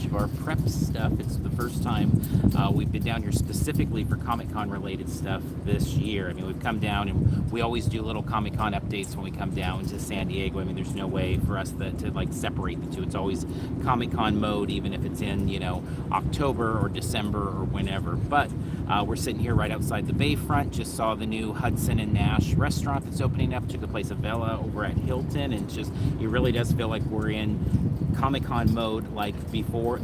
of our prep stuff. It's the first time we've been down here specifically for Comic-Con related stuff this year. I mean, we've come down and we always do little Comic-Con updates when we come down to San Diego. I mean, there's no way for us to like separate the two. It's always Comic-Con mode, even if it's in, you know, October or December or whenever. But we're sitting here right outside the Bayfront. Just saw the new Hudson and Nash restaurant that's opening up. Took the place of Vela over at Hilton, and it really does feel like we're in Comic-Con mode like before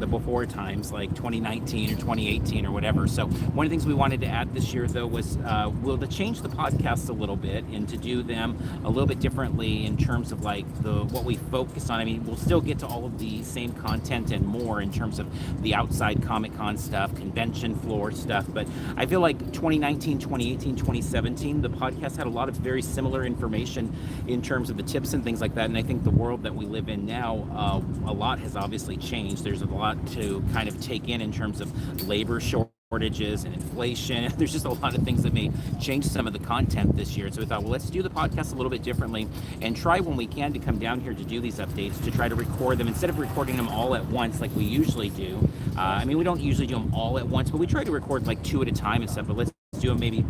times, like 2019 or 2018 or whatever. So one of the things we wanted to add this year though was to change the podcasts a little bit and to do them a little bit differently in terms of like what we focus on. I mean, we'll still get to all of the same content and more in terms of the outside Comic-Con stuff, convention floor stuff, but I feel like 2019, 2018, 2017, the podcast had a lot of very similar information in terms of the tips and things like that. And I think the world that we live in now, a lot has obviously changed. There's a lot to kind of take in terms of labor shortages and inflation. There's just a lot of things that may change some of the content this year. So we thought, well, let's do the podcast a little bit differently and try when we can to come down here to do these updates, to try to record them instead of recording them all at once like we usually do. I mean, we don't usually do them all at once, but we try to record like 2 at a time and stuff, but let's do them maybe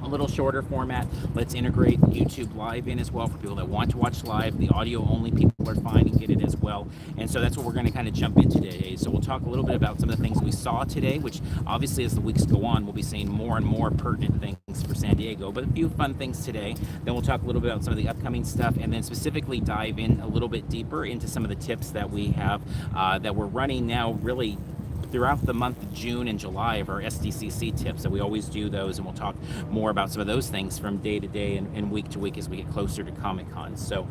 a little shorter format. Let's integrate YouTube Live in as well for people that want to watch live. The audio only people are fine and get it as well. And so that's what we're going to kind of jump into today. So we'll talk a little bit about some of the things we saw today, which obviously as the weeks go on, we'll be seeing more and more pertinent things for San Diego, but a few fun things today. Then we'll talk a little bit about some of the upcoming stuff and then specifically dive in a little bit deeper into some of the tips that we have that we're running now really throughout the month of June and July of our SDCC tips. So we always do those, and we'll talk more about some of those things from day to day and week to week as we get closer to Comic-Con. So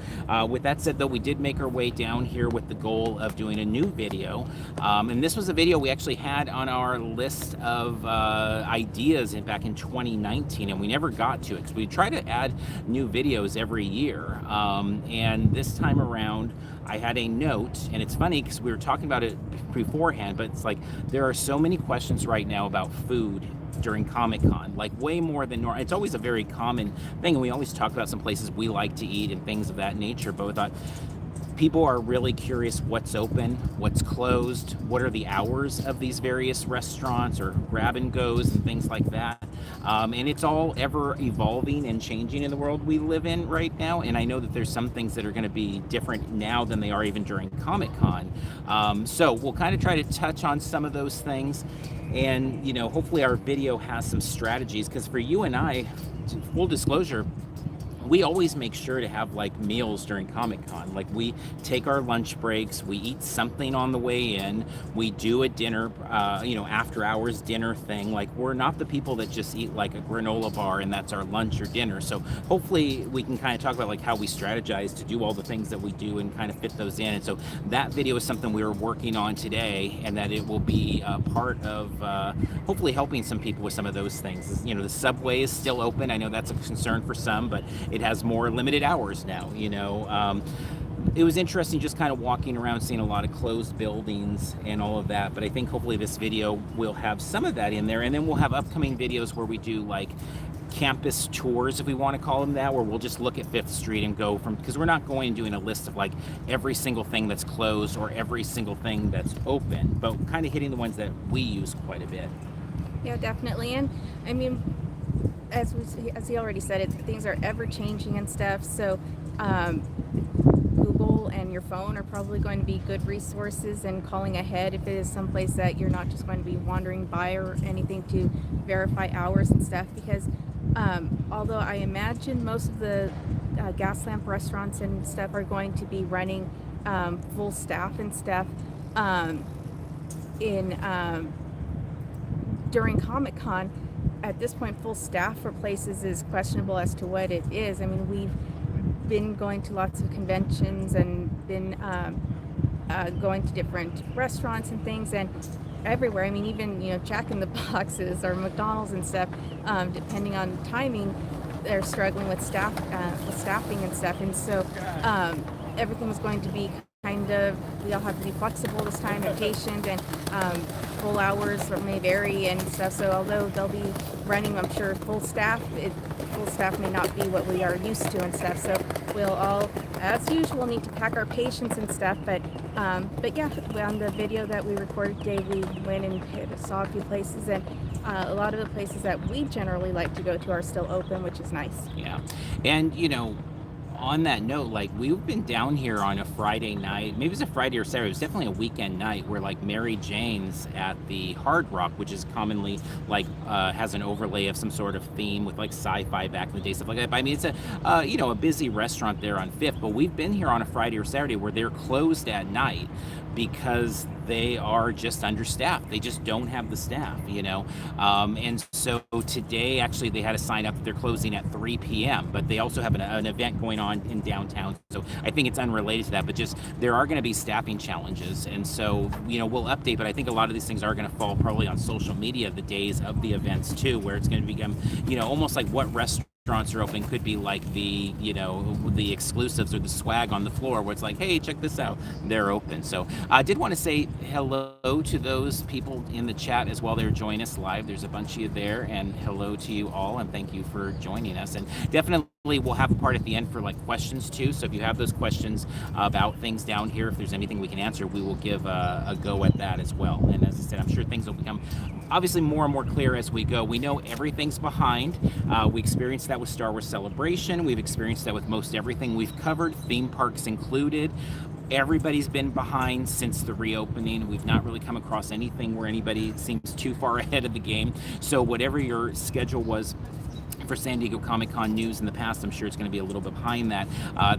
with that said, though, we did make our way down here with the goal of doing a new video. And this was a video we actually had on our list of ideas back in 2019, and we never got to it because we try to add new videos every year. And this time around, I had a note, and it's funny because we were talking about it beforehand, but it's like there are so many questions right now about food during Comic-Con, like way more than normal. It's always a very common thing, and we always talk about some places we like to eat and things of that nature, but we thought people are really curious what's open, what's closed, what are the hours of these various restaurants or grab and goes and things like that. And it's all ever evolving and changing in the world we live in right now. And I know that there's some things that are going to be different now than they are even during Comic-Con. So we'll kind of try to touch on some of those things. And, you know, hopefully our video has some strategies, because for you and I, full disclosure, we always make sure to have like meals during Comic-Con. Like we take our lunch breaks, we eat something on the way in, we do a dinner, after hours dinner thing. Like we're not the people that just eat like a granola bar and that's our lunch or dinner. So hopefully we can kind of talk about like how we strategize to do all the things that we do and kind of fit those in. And so that video is something we were working on today, and that it will be a part of hopefully helping some people with some of those things. You know, the subway is still open. I know that's a concern for some, but it has more limited hours now, you know. It was interesting just kind of walking around, seeing a lot of closed buildings and all of that, but I think hopefully this video will have some of that in there, and then we'll have upcoming videos where we do like campus tours, if we want to call them that, where we'll just look at 5th Street and go from, because we're not going and doing a list of like every single thing that's closed or every single thing that's open, but kind of hitting the ones that we use quite a bit. Yeah, definitely. And I mean, as he already said, things are ever changing and stuff. So Google and your phone are probably going to be good resources, and calling ahead if it is someplace that you're not just going to be wandering by or anything, to verify hours and stuff. Because although I imagine most of the gas lamp restaurants and stuff are going to be running full staff and stuff during Comic-Con, at this point, full staff for places is questionable as to what it is. I mean, we've been going to lots of conventions and been going to different restaurants and things, and everywhere. I mean, even, you know, Jack in the Boxes or McDonald's and stuff, depending on timing, they're struggling with staffing and stuff. And so everything was going to be kind of, we all have to be flexible this time and patient, and full hours may vary and stuff. So although they'll be running, I'm sure, full staff may not be what we are used to and stuff. So we'll all, as usual, need to pack our patience and stuff, but But yeah, on the video that we recorded today, we went and saw a few places, and a lot of the places that we generally like to go to are still open, which is nice. Yeah. And, on that note, like, we've been down here on a Friday night, maybe it was a Friday or Saturday, it was definitely a weekend night, where like Mary Jane's at the Hard Rock, which is commonly like has an overlay of some sort of theme with like sci-fi back in the day, stuff like that. But I mean, it's a busy restaurant there on Fifth, but we've been here on a Friday or Saturday where they're closed at night because they are just understaffed. They just don't have the staff, and so today actually they had a sign up that they're closing at 3 p.m., but they also have an event going on in downtown, so I think it's unrelated to that, but just there are going to be staffing challenges, and so we'll update, but I think a lot of these things are going to fall probably on social media the days of the events too, where it's going to become almost like what restaurants are open could be like the the exclusives or the swag on the floor, where it's like, hey, check this out, they're open. So I did want to say hello to those people in the chat as well. They're joining us live. There's a bunch of you there, and hello to you all, and thank you for joining us. And definitely we'll have a part at the end for like questions too, so if you have those questions about things down here, if there's anything we can answer, we will give a go at that as well. And as I said, I'm sure things will become obviously more and more clear as we go. We know everything's behind. We experienced that with Star Wars Celebration. We've experienced that with most everything we've covered, theme parks included. Everybody's been behind since the reopening. We've not really come across anything where anybody seems too far ahead of the game. So whatever your schedule was for San Diego Comic-Con news in the past, I'm sure it's going to be a little bit behind that.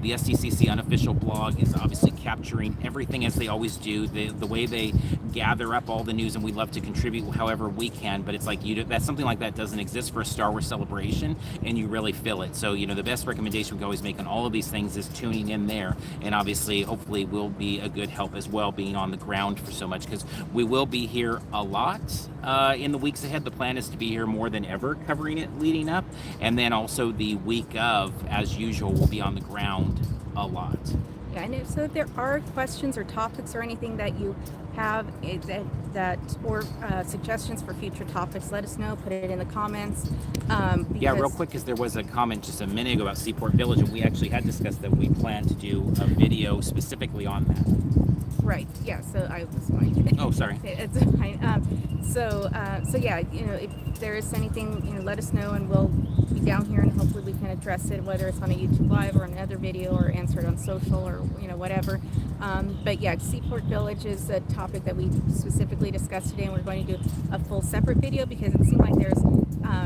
The SDCC unofficial blog is obviously capturing everything as they always do, the way they gather up all the news, and we love to contribute however we can, but it's like that's something like that doesn't exist for a Star Wars Celebration, and you really feel it. So the best recommendation we can always make on all of these things is tuning in there, and obviously hopefully will be a good help as well, being on the ground for so much, because we will be here a lot in the weeks ahead. The plan is to be here more than ever, covering it leading up. And then also the week of, as usual, we'll be on the ground a lot. Yeah, and so if there are questions or topics or anything that you have or suggestions for future topics, let us know. Put it in the comments. Yeah, real quick, because there was a comment just a minute ago about Seaport Village, and we actually had discussed that we plan to do a video specifically on that. Right. Yeah. So I was going to. Oh, sorry. It's fine. So yeah, if there is anything, let us know, and we'll be down here, and hopefully we can address it, whether it's on a YouTube Live or another video, or answer it on social, or whatever. But yeah, Seaport Village is a topic that we specifically discussed today, and we're going to do a full separate video because it seemed like there's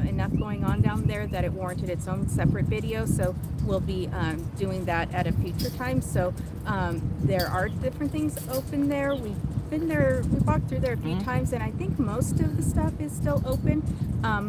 enough going on down there that it warranted its own separate video. So we'll be doing that at a future time. So there are different things open there. We've been there, we walked through there a few times, and I think most of the stuff is still open,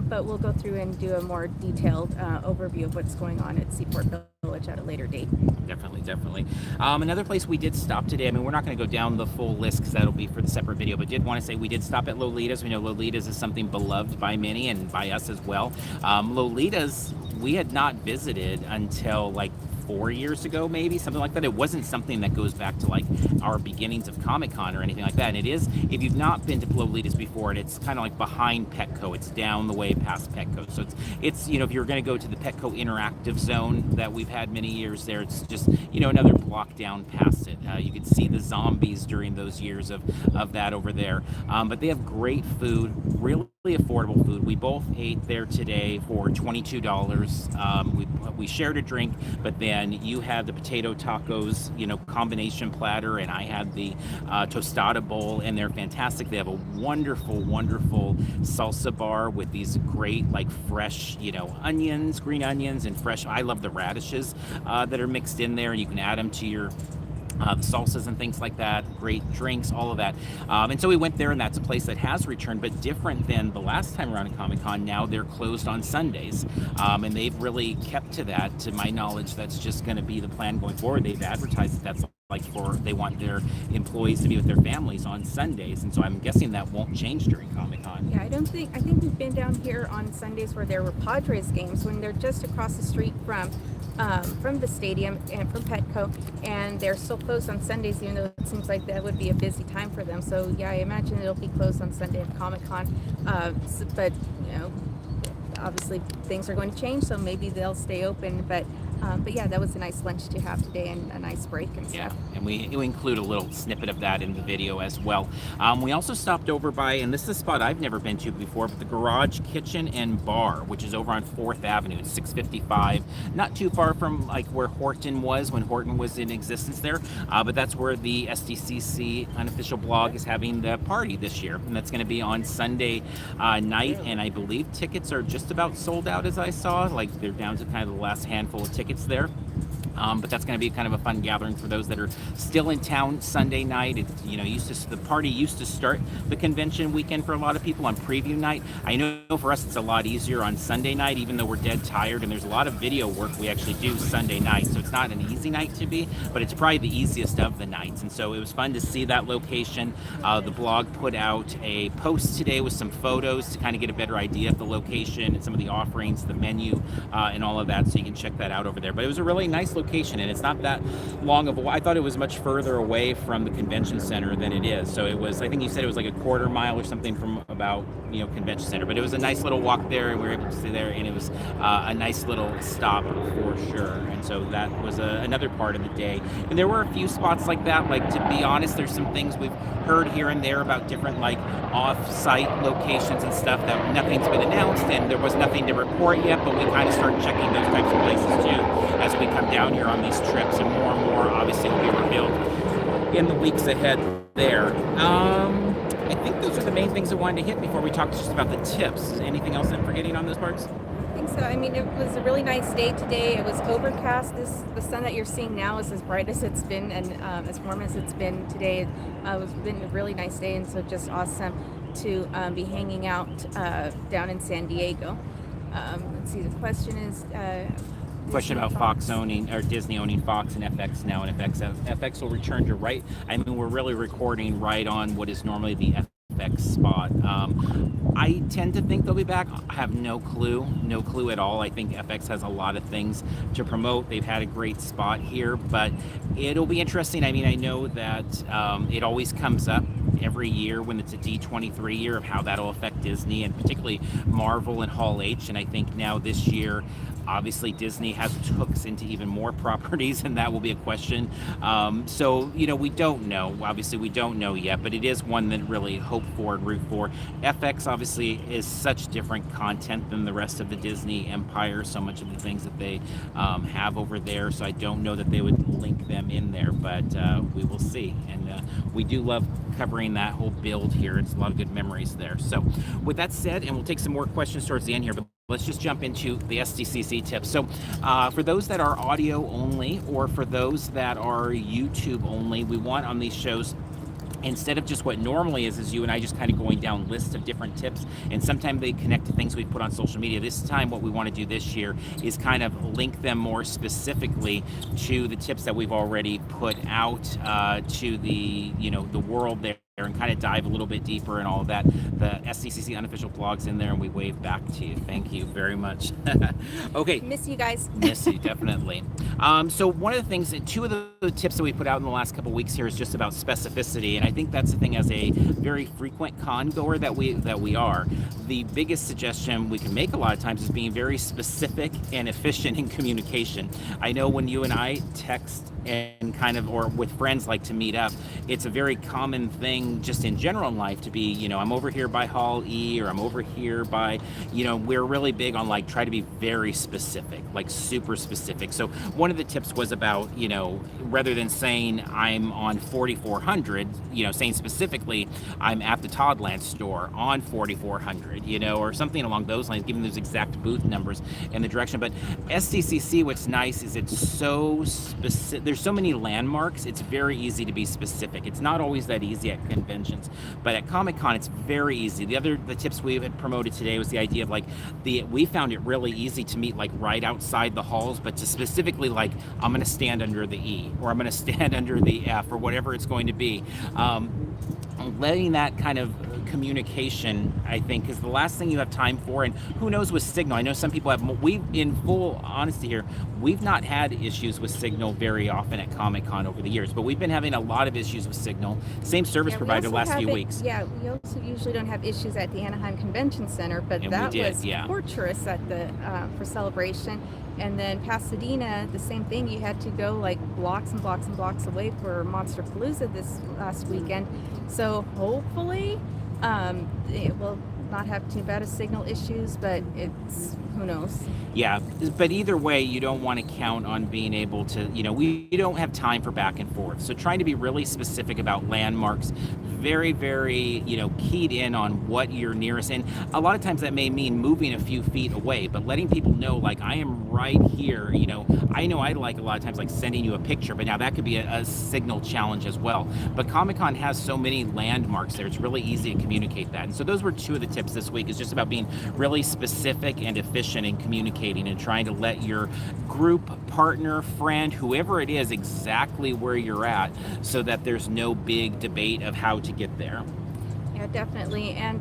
but we'll go through and do a more detailed overview of what's going on at Seaport Village at a later date. Definitely. Another place we did stop today, I mean, we're not going to go down the full list because that'll be for the separate video, but did want to say we did stop at Lolita's. We know Lolita's is something beloved by many and by us as well. Lolita's, we had not visited until like 4 years ago, maybe something like that. It wasn't something that goes back to like our beginnings of Comic-Con or anything like that. And it is, if you've not been to Lolita's before, and it's kind of like behind Petco. It's down the way past Petco. So it's if you're going to go to the Petco interactive zone that we've had many years there, it's just another block down past it. You could see the zombies during those years of that over there. But they have great food, really affordable food. We both ate there today for $22. We shared a drink, but then you had the potato tacos, combination platter, and I had the tostada bowl, and they're fantastic. They have a wonderful salsa bar with these great, like, fresh, onions, green onions, and fresh. I love the radishes that are mixed in there, and you can add them to your the salsas and things like that. Great drinks, all of that. And so we went there, and that's a place that has returned, but different than the last time around at Comic-Con. Now they're closed on Sundays, and they've really kept to that. To my knowledge, that's just going to be the plan going forward. They've advertised that that's they want their employees to be with their families on Sundays, and so I'm guessing that won't change during Comic-Con. Yeah, I think we've been down here on Sundays where there were Padres games when they're just across the street from the stadium and from Petco, and they're still closed on Sundays, even though it seems like that would be a busy time for them. So yeah, I imagine it'll be closed on Sunday at Comic-Con, but obviously things are going to change, so maybe they'll stay open. But But yeah, that was a nice lunch to have today and a nice break and Yeah, stuff. and we include a little snippet of that in the video as well. We also stopped over by, and this is a spot I've never been to before, but the Garage Kitchen and Bar, which is over on 4th Avenue. It's 655, not too far from like where Horton was when Horton was in existence there, but that's where the SDCC unofficial blog is having the party this year, and that's going to be on Sunday night, and I believe tickets are just about sold out as I saw. Like they're down to kind of the last handful of tickets there. But that's going to be kind of a fun gathering for those that are still in town Sunday night. It, you know, the party used to start the convention weekend for a lot of people on preview night. I know for us it's a lot easier on Sunday night, even though we're dead tired, and there's a lot of video work we actually do Sunday night. So it's not an easy night to be, but it's probably the easiest of the nights. And so it was fun to see that location. The blog put out a post today with some photos to kind of get a better idea of the location and some of the offerings, the menu, and all of that. So you can check that out over there. But it was a really nice location, and it's not that long of a I thought it was much further away from the convention center than it is. So it was, I think you said it was like a quarter mile or something from about, you know, convention center, but it was a nice little walk there, and we were able to stay there, and it was a nice little stop for sure. And so that was another part of the day. And there were a few spots like that. Like, to be honest, there's some things we've heard here and there about different like off-site locations and stuff that nothing's been announced, and there was nothing to report yet, but we kind of start checking those types of places too as we come down here on these trips, and more obviously will be revealed in the weeks ahead there. I think those are the main things I wanted to hit before we talk just about the tips. Is anything else I'm forgetting on those parts? I think so. I mean, it was a really nice day today. It was overcast. The sun that you're seeing now is as bright as it's been, and as warm as it's been today. It's been a really nice day, and so just awesome to be hanging out down in San Diego. Let's see, the question is... question about Fox owning, or Disney owning Fox and FX now, and FX will return to right. I mean, we're really recording right on what is normally the FX spot. I tend to think they'll be back. I have no clue at all. I think FX has a lot of things to promote. They've had a great spot here, but it'll be interesting. I mean, I know that it always comes up every year when it's a D23 year of how that'll affect Disney, and particularly Marvel and Hall H. And I think now this year, obviously Disney has its hooks into even more properties, and that will be a question. So, you know, we don't know. Obviously, we don't know yet, but it is one that really hope for and root for. FX obviously is such different content than the rest of the Disney empire, so much of the things that they have over there. So I don't know that they would link them in there, but we will see. And we do love covering that whole build here. It's a lot of good memories there. So with that said, and we'll take some more questions towards the end here, but let's just jump into the SDCC tips. So for those that are audio only, or for those that are YouTube only, we want on these shows, instead of just what normally is you and I just kind of going down lists of different tips, and sometimes they connect to things we put on social media. This time what we want to do this year is kind of link them more specifically to the tips that we've already put out to the, you know, the world there, and kind of dive a little bit deeper and all of that. The SDCC unofficial blog's in there, and we wave back to you. Thank you very much. Okay. Miss you guys. Miss you, definitely. So one of the things, two of the tips that we put out in the last couple of weeks here is just about specificity, and I think that's the thing, as a very frequent con goer that we are. The biggest suggestion we can make a lot of times is being very specific and efficient in communication. I know when you and I text and kind of, or with friends like to meet up, it's a very common thing just in general in life to be, you know, I'm over here by Hall E, or I'm over here by, you know, we're really big on like try to be very specific, like super specific. So one of the tips was about, you know, rather than saying I'm on 4400, you know, saying specifically I'm at the Toddland store on 4400, you know, or something along those lines, giving those exact booth numbers and the direction. But SDCC, what's nice is it's so specific. There's so many landmarks, it's very easy to be specific. It's not always that easy at conventions, but at Comic-Con it's very easy. The tips we had promoted today was the idea of like we found it really easy to meet like right outside the halls, but to specifically like I'm going to stand under the E, or I'm going to stand under the F, or whatever it's going to be. Letting that kind of communication, I think, is the last thing you have time for. And who knows with Signal? I know some people have. We, in full honesty here, we've not had issues with Signal very often at Comic-Con over the years, but we've been having a lot of issues with Signal. Same service provider the last few weeks. Yeah, we also usually don't have issues at the Anaheim Convention Center, but that was torturous at the for Celebration. And then Pasadena, the same thing. You had to go like blocks and blocks and blocks away for Monster Palooza this last weekend. So hopefully it will not have too bad of signal issues, but it's, who knows. Yeah, but either way, you don't want to count on being able to, we don't have time for back and forth. So trying to be really specific about landmarks, very, very, keyed in on what you're nearest. And a lot of times that may mean moving a few feet away, but letting people know, like, I am right here. I know I like a lot of times like sending you a picture, but now that could be a signal challenge as well. But Comic-Con has so many landmarks there, it's really easy to communicate that. And so those were two of the tips this week, is just about being really specific and efficient in communicating and trying to let your group, partner, friend, whoever it is, exactly where you're at, so that there's no big debate of how to get there. Yeah, definitely. And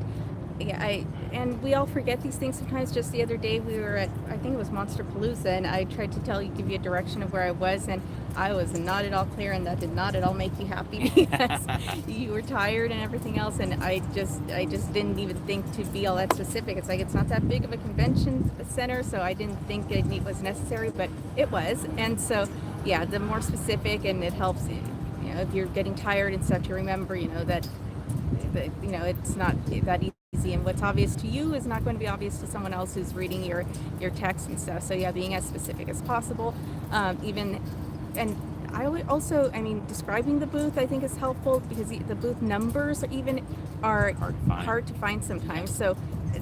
and we all forget these things sometimes. Just the other day we were at, I think it was Monster Palooza, and I tried to give you a direction of where I was, and I was not at all clear, and that did not at all make you happy because you were tired and everything else, and I just didn't even think to be all that specific. It's like, it's not that big of a convention center, so I didn't think it was necessary, but it was. And so yeah, the more specific, and it helps, if you're getting tired and stuff, to remember, that it's not that easy. And what's obvious to you is not going to be obvious to someone else who's reading your text and stuff. So yeah, being as specific as possible. And I would also, describing the booth, I think, is helpful, because the booth numbers are hard to find sometimes. So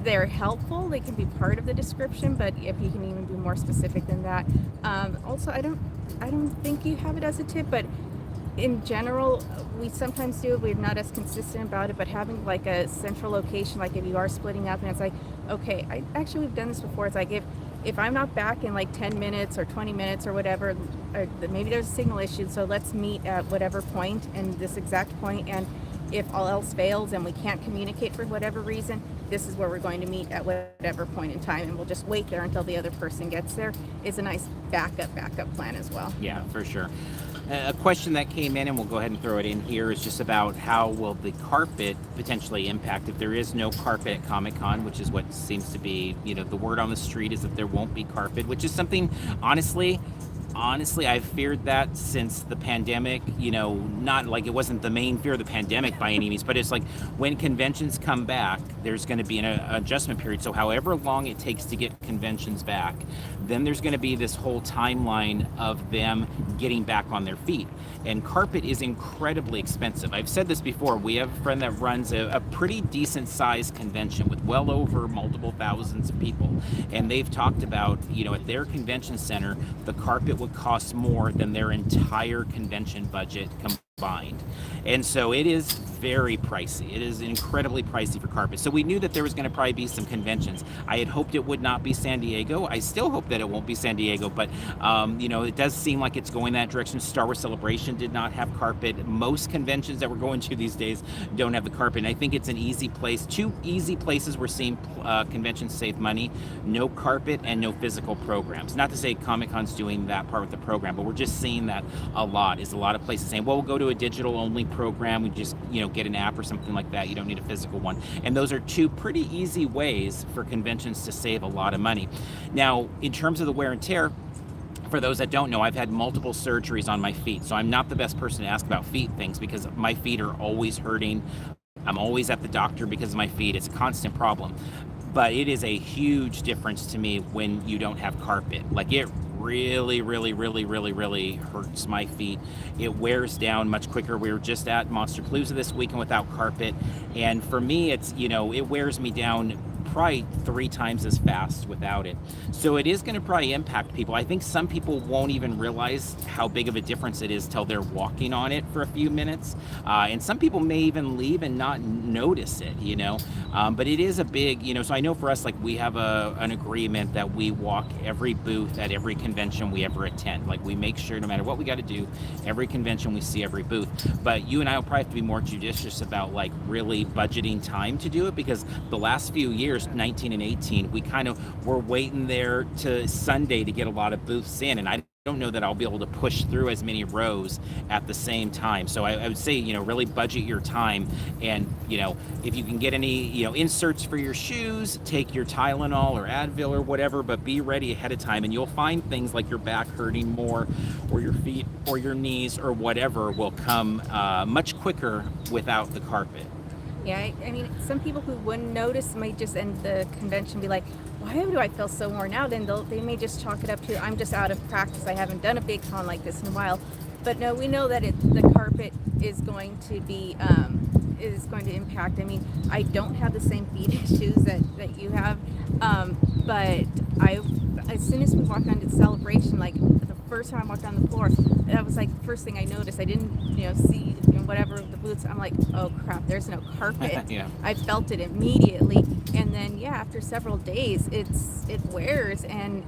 they're helpful. They can be part of the description, but if you can even be more specific than that. Also, I don't think you have it as a tip, but in general, we sometimes do it. We're not as consistent about it, but having like a central location, like if you are splitting up and it's like, okay, we've done this before. It's like, if I'm not back in like 10 minutes or 20 minutes or whatever, or maybe there's a signal issue, so let's meet at whatever point, and this exact point, and if all else fails and we can't communicate for whatever reason, this is where we're going to meet at whatever point in time, and we'll just wait there until the other person gets there. Is a nice backup plan as well. Yeah, for sure. A question that came in, and we'll go ahead and throw it in here, is just about how will the carpet potentially impact if there is no carpet at Comic-Con, which is what seems to be, the word on the street is that there won't be carpet, which is something, honestly, I've feared that since the pandemic. Not like it wasn't the main fear of the pandemic by any means, but it's like when conventions come back, there's going to be an adjustment period. So however long it takes to get conventions back, then there's going to be this whole timeline of them getting back on their feet. And carpet is incredibly expensive. I've said this before. We have a friend that runs a pretty decent sized convention with well over multiple thousands of people. And they've talked about, at their convention center, the carpet would cost more than their entire convention budget combined. And so it is very pricey. It is incredibly pricey for carpet. So we knew that there was going to probably be some conventions. I had hoped it would not be San Diego. I still hope that it won't be San Diego, but it does seem like it's going that direction. Star Wars Celebration did not have carpet. Most conventions that we're going to these days don't have the carpet. And I think it's an easy place. Two easy places we're seeing conventions save money: no carpet and no physical programs. Not to say Comic-Con's doing that part with the program, but we're just seeing that a lot. Is a lot of places saying, well, we'll go to a digital only program. We just get an app or something like that. You don't need a physical one. And those are two pretty easy ways for conventions to save a lot of money. Now, in terms of the wear and tear, for those that don't know, I've had multiple surgeries on my feet, so I'm not the best person to ask about feet things, because my feet are always hurting. I'm always at the doctor because of my feet. It's a constant problem. But it is a huge difference to me when you don't have carpet. Like, it really, really, really, really, really hurts my feet. It wears down much quicker. We were just at Monster Palooza this weekend without carpet, and for me, it's, it wears me down probably 3 times as fast without it. So it is going to probably impact people. I think some people won't even realize how big of a difference it is till they're walking on it for a few minutes. And some people may even leave and not notice it, you know. But it is a big, you know, so I know for us, like we have an agreement that we walk every booth at every convention we ever attend. Like we make sure no matter what we got to do, every convention we see every booth. But you and I will probably have to be more judicious about like really budgeting time to do it, because the last few years, 19 and 18, we kind of were waiting there to Sunday to get a lot of booths in, and I don't know that I'll be able to push through as many rows at the same time. So I would say, you know, really budget your time, and, you know, if you can get any, you know, inserts for your shoes, take your Tylenol or Advil or whatever, but be ready ahead of time, and you'll find things like your back hurting more, or your feet or your knees or whatever will come much quicker without the carpet. Yeah, I mean, some people who wouldn't notice might just end the convention be like, why do I feel so worn out? And they may just chalk it up to, I'm just out of practice. I haven't done a big con like this in a while. But no, we know that the carpet is going to be, is going to impact. I mean, I don't have the same feet issues that you have. But as soon as we walked onto the celebration, like the first time I walked on the floor, that was like the first thing I noticed. I didn't, you know, see, you know, whatever the boots. I'm like, oh crap, there's no carpet. Yeah. I felt it immediately, and then yeah, after several days, it wears, and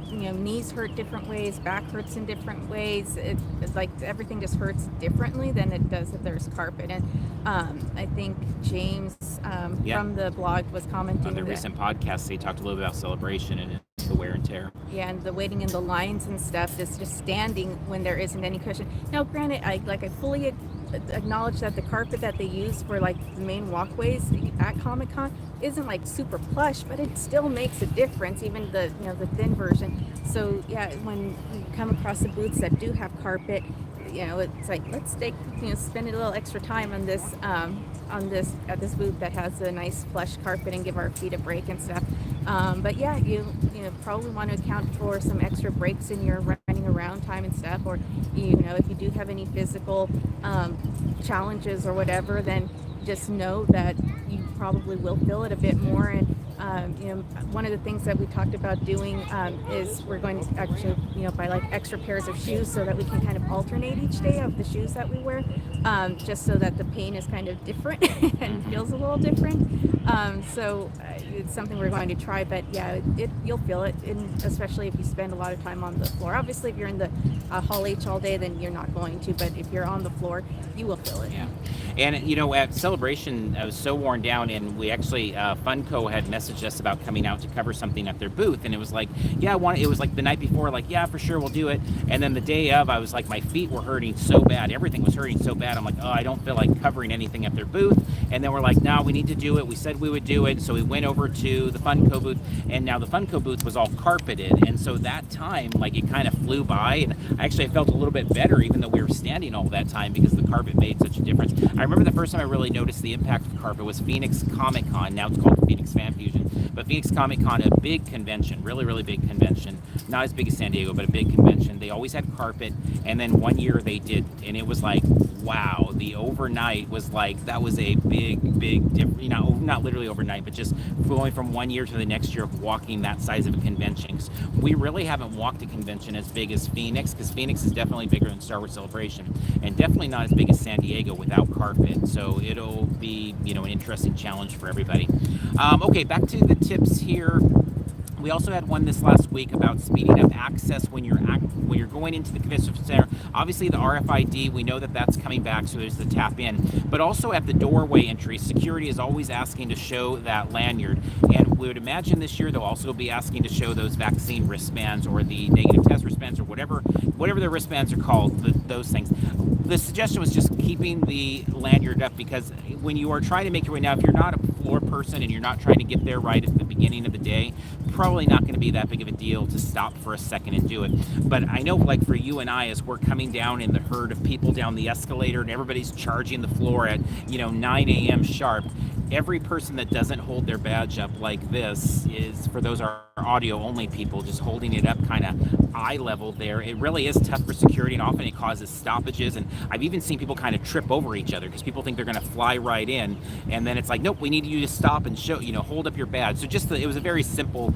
you know, knees hurt different ways, back hurts in different ways. It's like everything just hurts differently than it does if there's carpet. And I think James from the blog was commenting on the recent podcast. They talked a little bit about celebration and the wear and tear. Yeah, and the waiting in the lines and stuff, just standing when there isn't any cushion. Now, granted, I fully acknowledge that the carpet that they use for like the main walkways at Comic-Con isn't like super plush, but it still makes a difference, even the, you know, the thin version. So yeah, when you come across the booths that do have carpet, you know, it's like, let's take, you know, spend a little extra time on this at this booth that has a nice plush carpet and give our feet a break and stuff. But yeah, you know, probably want to account for some extra breaks in your running around time and stuff, or, you know, if you do have any physical challenges or whatever, then just know that you probably will feel it a bit more. And you know, one of the things that we talked about doing is we're going to actually, you know, buy like extra pairs of shoes so that we can kind of alternate each day of the shoes that we wear, just so that the pain is kind of different and feels a little different. So it's something we're going to try, but yeah, you'll feel it, especially if you spend a lot of time on the floor. Obviously, if you're in the Hall H all day, then you're not going to, but if you're on the floor, you will feel it. Yeah. And, you know, at Celebration, I was so worn down, and we actually, Funko had messaged us about coming out to cover something at their booth, and it was like, yeah, it was like the night before, like, yeah, for sure, we'll do it. And then the day of, I was like, my feet were hurting so bad, everything was hurting so bad, I'm like, oh, I don't feel like covering anything at their booth. And then we're like, no, we need to do it. We said we would do it, so we went over to the Funko booth, and now the Funko booth was all carpeted, and so that time, like, it kind of flew by, and actually I felt a little bit better, even though we were standing all that time, because the carpet made such a difference. I remember the first time I really noticed the impact of carpet was Phoenix Comic Con. Now it's called Phoenix Fan Fusion, but Phoenix Comic Con, a big convention, really, really big convention, not as big as San Diego, but a big convention. They always had carpet, and then one year they did, and it was like, wow, the overnight was like, that was a big difference, you know, not literally overnight, but just going from one year to the next year of walking that size of a convention. We really haven't walked a convention as big as Phoenix, because Phoenix is definitely bigger than Star Wars Celebration, and definitely not as big as San Diego without carpet. So it'll be, you know, an interesting challenge for everybody. Okay, back to the tips here. We also had one this last week about speeding up access when you're going into the convention center. Obviously, the RFID, we know that that's coming back, so there's the tap in. But also at the doorway entry, security is always asking to show that lanyard. And we would imagine this year they'll also be asking to show those vaccine wristbands or the negative test wristbands or whatever the wristbands are called, those things. The suggestion was just keeping the lanyard up, because when you are trying to make your way, now if you're not a floor person and you're not trying to get there right at the beginning of the day, probably not going to be that big of a deal to stop for a second and do it. But I know, like, for you and I, as we're coming down in the herd of people down the escalator and everybody's charging the floor at, you know, 9 a.m. sharp, every person that doesn't hold their badge up like this is, for those are audio only people, just holding it up kind of eye level there. It really is tough for security, and often it causes stoppages. And I've even seen people kind of trip over each other because people think they're going to fly right in, and then it's like, nope, we need you to stop and show, hold up your badge. So it was a very simple,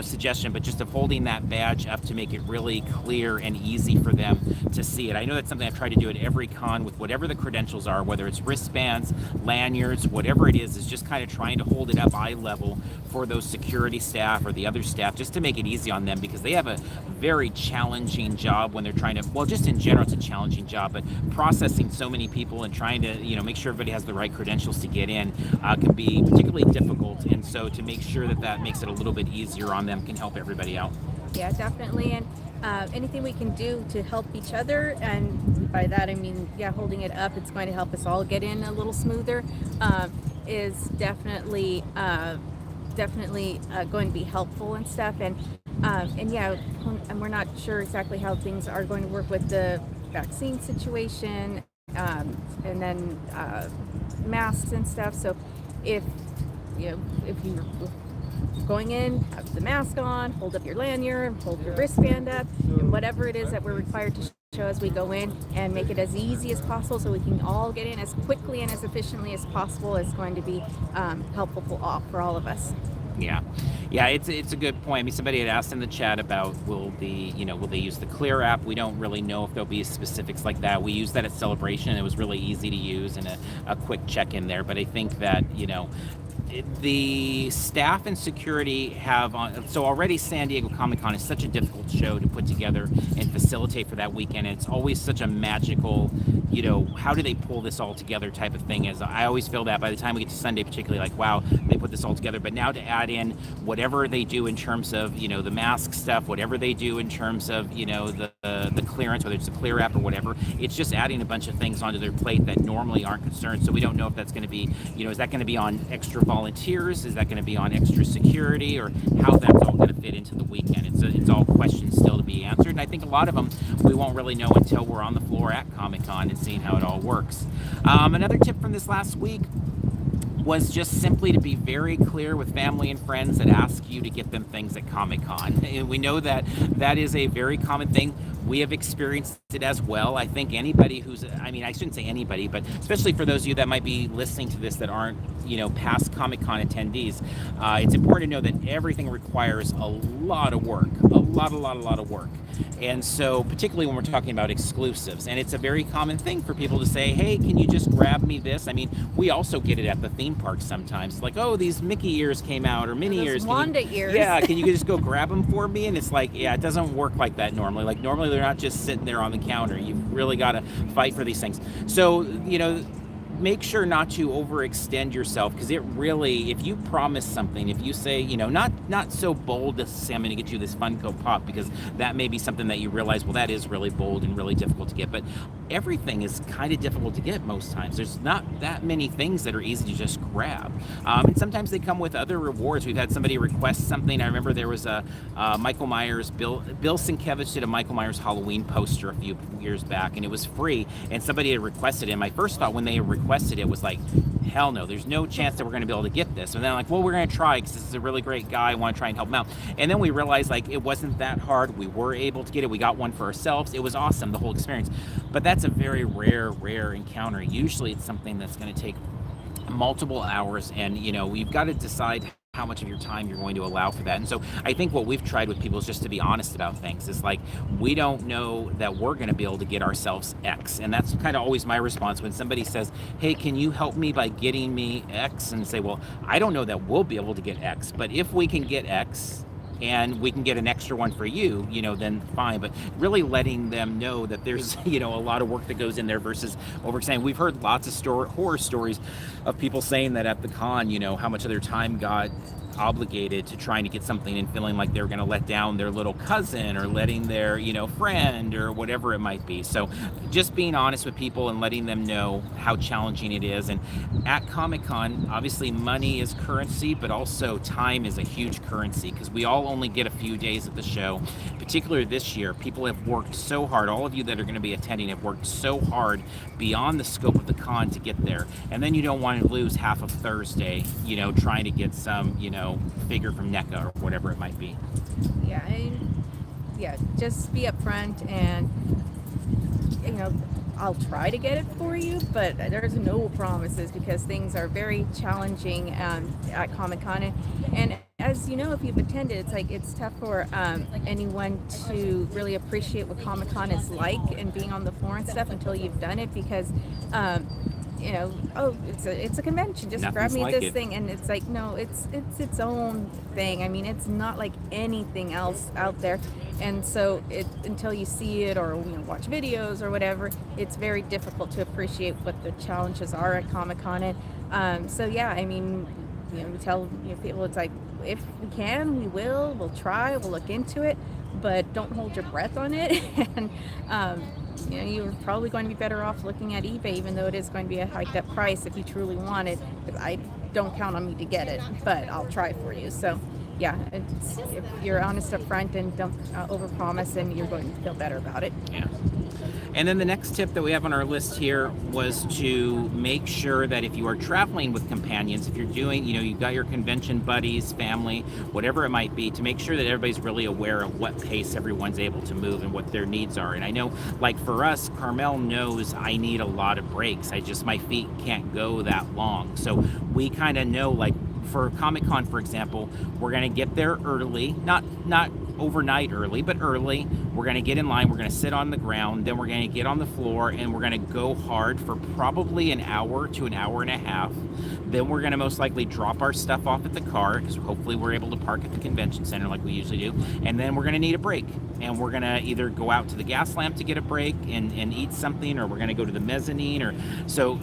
suggestion, but just of holding that badge up to make it really clear and easy for them to see it. I know that's something I've tried to do at every con with whatever the credentials are, whether it's wristbands, lanyards, whatever it is just kind of trying to hold it up eye level for those security staff or the other staff, just to make it easy on them, because they have a very challenging job when they're trying to, well, just in general, it's a challenging job, but processing so many people and trying to, make sure everybody has the right credentials to get in can be particularly difficult. And so to make sure that makes it a little bit easier on them can help everybody out. Yeah, definitely. And anything we can do to help each other, and by that I mean, holding it up, it's going to help us all get in a little smoother, is definitely going to be helpful and stuff. And we're not sure exactly how things are going to work with the vaccine situation, and then masks and stuff. So if you're going in, have the mask on, hold up your lanyard, hold your wristband up, and whatever it is that we're required to show as we go in, and make it as easy as possible so we can all get in as quickly and as efficiently as possible, is going to be helpful for all of us. Yeah, it's a good point. I mean, somebody had asked in the chat about will they use the Clear app? We don't really know if there'll be specifics like that. We used that at Celebration. It was really easy to use and a quick check-in there. But I think that, the staff and security have so already San Diego Comic-Con is such a difficult show to put together and facilitate for that weekend. And it's always such a magical, how do they pull this all together type of thing. As I always feel that by the time we get to Sunday, particularly, like, wow, they put this all together. But now to add in whatever they do in terms of, the mask stuff, whatever they do in terms of, the clearance, whether it's a Clear app or whatever, it's just adding a bunch of things onto their plate that normally aren't concerned. So we don't know if that's going to be, is that going to be on extra volunteers? Is that going to be on extra security, or how that's all going to fit into the weekend? It's all questions still to be answered, and I think a lot of them we won't really know until we're on the floor at Comic-Con and seeing how it all works. Another tip from this last week was just simply to be very clear with family and friends that ask you to get them things at Comic-Con. And we know that is a very common thing. We have experienced it as well. I think anybody I shouldn't say anybody, but especially for those of you that might be listening to this that aren't, past Comic-Con attendees, it's important to know that everything requires a lot of work, a lot of work. And so particularly when we're talking about exclusives, and it's a very common thing for people to say, hey, can you just grab me this? I mean, we also get it at the theme park sometimes. It's like, oh, these Mickey ears came out, or Minnie ears. Wanda ears. Yeah, can you just go grab them for me? And it's like, yeah, it doesn't work like that normally. Like, normally they're not just sitting there on the counter. You've really got to fight for these things. So, make sure not to overextend yourself, because it really, if you promise something, if you say, not so bold to say, I'm going to get you this Funko Pop, because that may be something that you realize, well, that is really bold and really difficult to get. But everything is kind of difficult to get most times. There's not that many things that are easy to just grab. And sometimes they come with other rewards. We've had somebody request something. I remember there was a Michael Myers, Bill Sienkiewicz did a Michael Myers Halloween poster a few years back, and it was free, and somebody had requested it. My first thought when they requested it was like, hell no, there's no chance that we're going to be able to get this. And then I'm like, well, we're going to try, because this is a really great guy. I want to try and help him out. And then we realized, like, it wasn't that hard. We were able to get it. We got one for ourselves. It was awesome, the whole experience. But that's a very rare encounter. Usually it's something that's going to take multiple hours, and you've got to decide how much of your time you're going to allow for that. And so I think what we've tried with people is just to be honest about things. It's like, we don't know that we're going to be able to get ourselves X. And that's kind of always my response when somebody says, hey, can you help me by getting me X? And say, well, I don't know that we'll be able to get X, but if we can get X and we can get an extra one for you, then fine. But really letting them know that there's, a lot of work that goes in there versus overextending. We've heard lots of horror stories of people saying that at the con, how much of their time got obligated to trying to get something and feeling like they're going to let down their little cousin or letting their, friend or whatever it might be. So just being honest with people and letting them know how challenging it is. And at Comic-Con, obviously money is currency, but also time is a huge currency, because we all only get a few days at the show. Particularly this year, people have worked so hard. All of you that are going to be attending have worked so hard beyond the scope of the con to get there. And then you don't want to lose half of Thursday, trying to get some, figure from NECA or whatever it might be. Yeah, just be upfront, and I'll try to get it for you, but there's no promises, because things are very challenging at Comic-Con. And as you know, if you've attended, it's tough for anyone to really appreciate what Comic-Con is like and being on the floor and stuff until you've done it, because it's a convention, just grab me this thing, and it's like, no, it's its own thing. I mean, it's not like anything else out there, and so until you see it or watch videos or whatever, it's very difficult to appreciate what the challenges are at Comic-Con. And so yeah, I mean, we tell people, it's like, if we can, we'll try, we'll look into it, but don't hold your breath on it. And you're probably going to be better off looking at eBay, even though it is going to be a hiked up price if you truly want it. I don't count on me to get it, but I'll try for you. So yeah, if you're honest up front and don't overpromise, then you're going to feel better about it. Yeah. And then the next tip that we have on our list here was to make sure that if you are traveling with companions, if you're doing, you've got your convention buddies, family, whatever it might be, to make sure that everybody's really aware of what pace everyone's able to move and what their needs are. And I know, like for us, Carmel knows I need a lot of breaks. my feet can't go that long. So we kind of know, like for Comic-Con, for example, we're going to get there early, not overnight early, but early. We're going to get in line, we're going to sit on the ground, then we're going to get on the floor, and we're going to go hard for probably an hour to an hour and a half. Then we're going to most likely drop our stuff off at the car, because hopefully we're able to park at the convention center like we usually do. And then we're going to need a break, and we're going to either go out to the gas lamp to get a break and eat something, or we're going to go to the mezzanine, or so.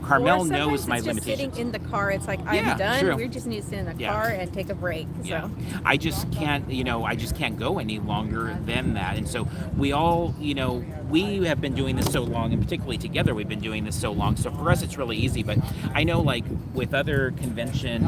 Carmel knows my limitations. Sitting in the car, it's like, I'm done. True. We just need to sit in the car and take a break. Yeah. So I just can't, go any longer than that. And so we all, we have been doing this so long, and particularly together, we've been doing this so long. So for us, it's really easy. But I know, like with other convention,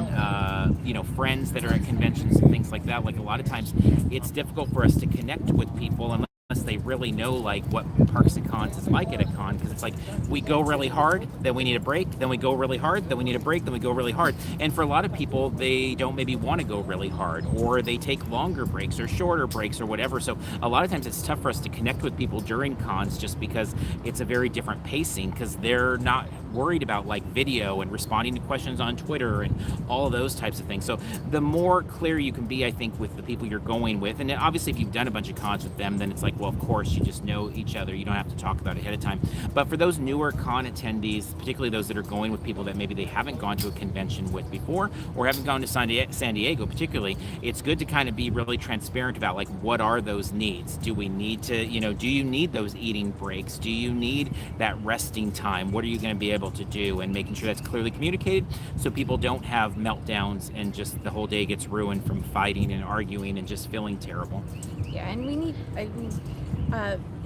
friends that are at conventions and things like that, like a lot of times it's difficult for us to connect with people unless they really know like what parks and cons is like at a con, because it's like we go really hard, then we need a break, then we go really hard, then we need a break, then we go really hard. And for a lot of people, they don't maybe want to go really hard, or they take longer breaks or shorter breaks or whatever. So a lot of times it's tough for us to connect with people during cons, just because it's a very different pacing, because they're not worried about like video and responding to questions on Twitter and all of those types of things. So the more clear you can be, I think, with the people you're going with, and obviously if you've done a bunch of cons with them, then it's like, well, of course, you just know each other. You don't have to talk about it ahead of time. But for those newer con attendees, particularly those that are going with people that maybe they haven't gone to a convention with before, or haven't gone to San Diego particularly, it's good to kind of be really transparent about like, what are those needs? Do we need to, do you need those eating breaks? Do you need that resting time? What are you going to be able to do? And making sure that's clearly communicated, so people don't have meltdowns and just the whole day gets ruined from fighting and arguing and just feeling terrible. Yeah, and we need,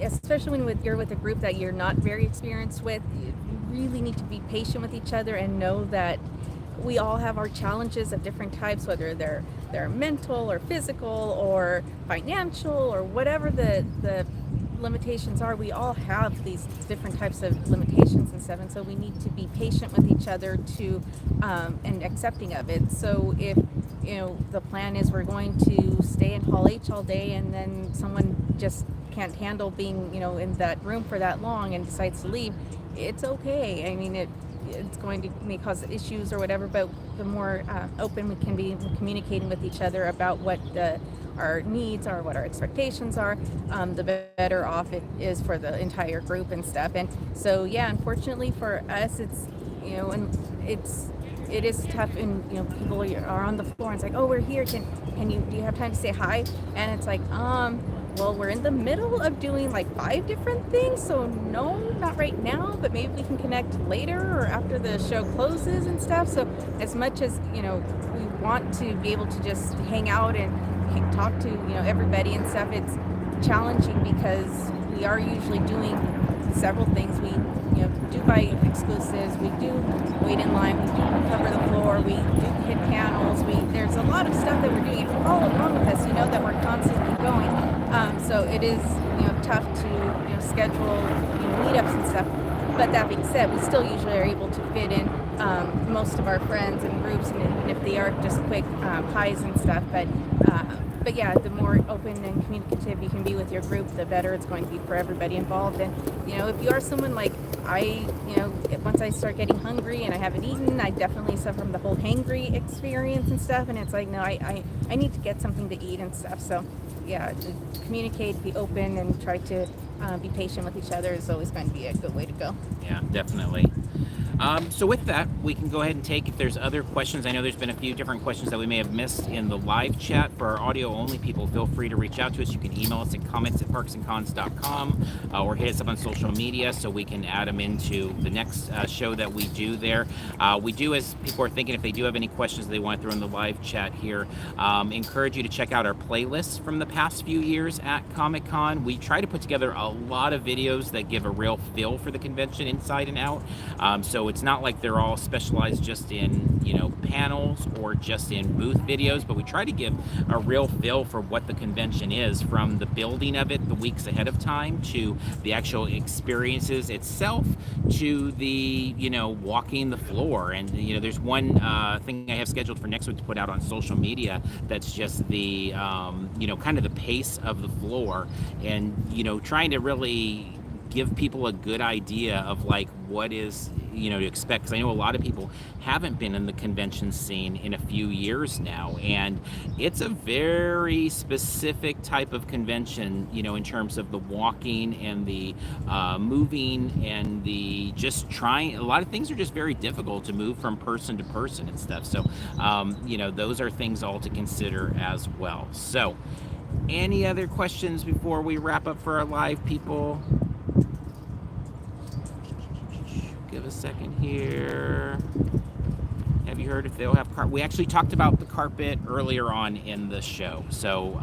especially when you're with a group that you're not very experienced with, you really need to be patient with each other and know that we all have our challenges of different types, whether they're mental or physical or financial or whatever the limitations are. We all have these different types of limitations and stuff, and so we need to be patient with each other to and accepting of it. So if the plan is we're going to stay in Hall H all day, and then someone just can't handle being in that room for that long and decides to leave, it's okay. I mean, it's going to may cause issues or whatever, but the more open we can be communicating with each other about what our needs are, what our expectations are, the better off it is for the entire group and stuff. And so yeah, unfortunately for us, it's and it is tough, and people are on the floor and it's like, oh, we're here, do you have time to say hi? And it's like, well, we're in the middle of doing like 5 different things, so no, not right now, but maybe we can connect later or after the show closes and stuff. So as much as, we want to be able to just hang out and talk to, everybody and stuff, it's challenging because we are usually doing several things. We, do buy exclusives, we do wait in line, we do cover the floor, we do hit panels, there's a lot of stuff that we're doing. If you follow along with us, you know that we're constantly going. So it is, tough to, schedule, meetups and stuff. But that being said, we still usually are able to fit in most of our friends and groups, and even if they are just quick highs and stuff. But yeah, the more open and communicative you can be with your group, the better it's going to be for everybody involved. And, if you are someone like I, once I start getting hungry and I haven't eaten, I definitely suffer from the whole hangry experience and stuff. And it's like, no, I need to get something to eat and stuff. So yeah, to communicate, be open, and try to be patient with each other is always going to be a good way to go. Yeah, definitely. So with that, we can go ahead and take, if there's other questions. I know there's been a few different questions that we may have missed in the live chat. For our audio only people, feel free to reach out to us. You can email us at comments@parksandcons.com or hit us up on social media so we can add them into the next show that we do there. We do, as people are thinking, if they do have any questions they want to throw in the live chat here, encourage you to check out our playlists from the past few years at Comic-Con. We try to put together a lot of videos that give a real feel for the convention inside and out. So it's not like they're all specialized just in, panels or just in booth videos, but we try to give a real feel for what the convention is, from the building of it the weeks ahead of time to the actual experiences itself to the, walking the floor. And, there's one thing I have scheduled for next week to put out on social media that's just the, kind of the pace of the floor and, trying to really give people a good idea of like what is to expect, because I know a lot of people haven't been in the convention scene in a few years now, and it's a very specific type of convention, in terms of the walking and the moving and the just trying. A lot of things are just very difficult to move from person to person and stuff, so those are things all to consider as well. So any other questions before we wrap up for our live people? Give a second here. Have you heard if they'll have carpet? We actually talked about the carpet earlier on in the show. So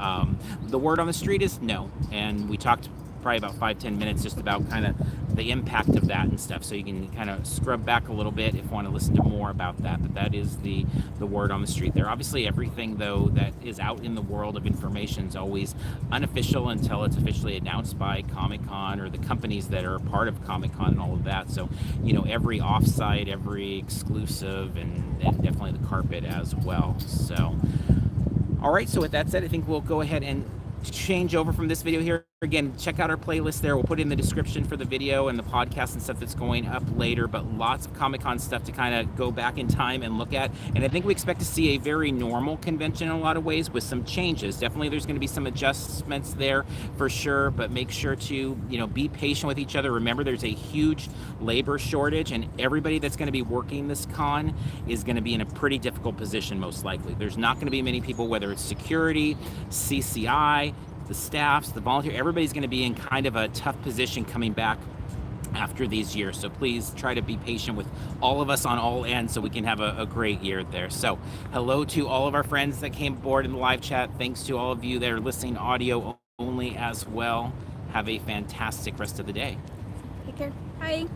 the word on the street is no. And we talked probably about 5-10 minutes just about kind of the impact of that and stuff. So you can kind of scrub back a little bit if you want to listen to more about that. But that is the word on the street there. Obviously, everything, though, that is out in the world of information is always unofficial until it's officially announced by Comic-Con or the companies that are part of Comic-Con and all of that. So, every offsite, every exclusive, and definitely the carpet as well. So, all right. So with that said, I think we'll go ahead and change over from this video here. Again, check out our playlist there. We'll put in the description for the video and the podcast and stuff that's going up later, but lots of Comic-Con stuff to kind of go back in time and look at. And I think we expect to see a very normal convention in a lot of ways with some changes. Definitely there's going to be some adjustments there for sure, but make sure to, be patient with each other. Remember, there's a huge labor shortage, and everybody that's going to be working this con is going to be in a pretty difficult position, most likely. There's not going to be many people, whether it's security, CCI, the staffs, the volunteer, everybody's going to be in kind of a tough position coming back after these years. So please try to be patient with all of us on all ends so we can have a great year there. So hello to all of our friends that came aboard in the live chat. Thanks to all of you that are listening audio only as well. Have a fantastic rest of the day. Take care. Bye.